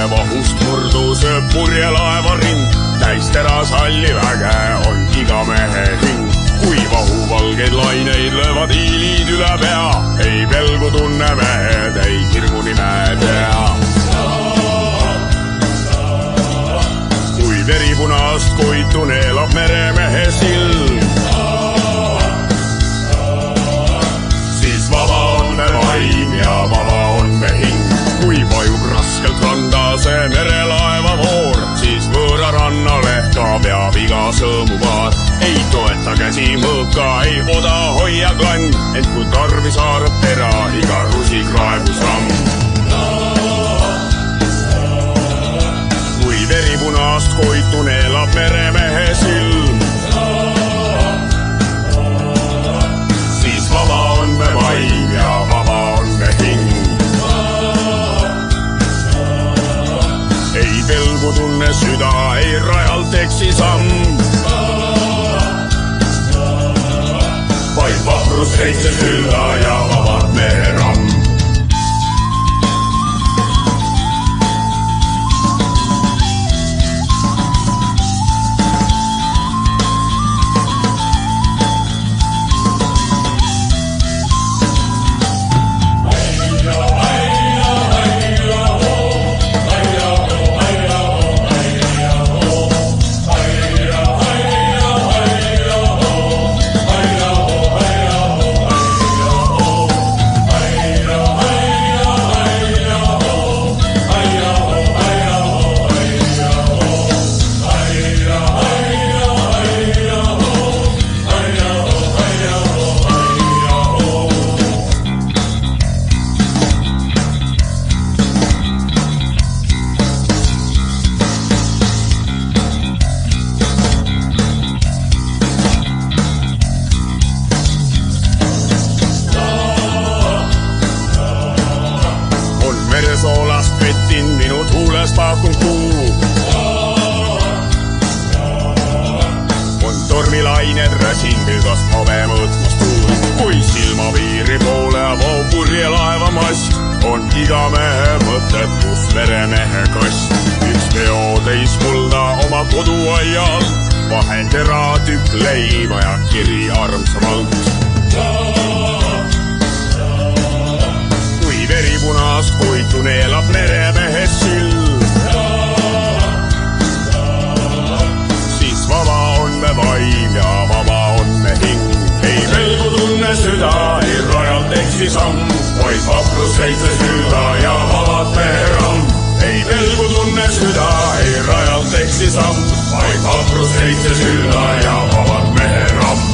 merevahust murdus purjelaeva ring. Täis terasalli väge on iga mehe hing. Kui vahuvalgeid laineid löövad hiilid üle pea, ei pelgu tunne mehed, ei hirmu nime tea. Kui veripunast koitu neelab meremehe silm, siis vaba on me vaim ja vaba on me hing. Kui vajub raskelt randa see merelaeva voor, siis võõra rannale ka peab iga sõõmuvaar. Ei toeta käsi mõõka, ei oda hoia klann, ent kui tarvis haarab tera, iga rusik raebus ramm. Kui veripunast koitu neelab meremehe silm, siis vaba on me vaim ja vaba on me hing. Ei pelgu tunne süda, ei rajalt eksi samm, vaid vaprus seitse sülla ja vabad mereramm. Soolast pettin minut huules pakun kuu. On tormilained räsin vilgast pave mõõtmas tuul. Kui silmapiiri poole voo purjelaeva mast, on iga mehe mõtet, kus veremehe kast. Üks veotäis kulda oma koduaial, vahel teratükk leiva ja kiri armsamalt. Veripunast koitu neelab meremehe silm, siis vaba on me vaim ja vaba on me hing. Ei pelgu tunne süda, ei rajalt eksi samm, vaid vaprus seitse süda ja vabad meheramm. Ei pelgu tunne süda, ei rajalt eksi samm, vaid vaprus seitse süda ja vabad meheramm.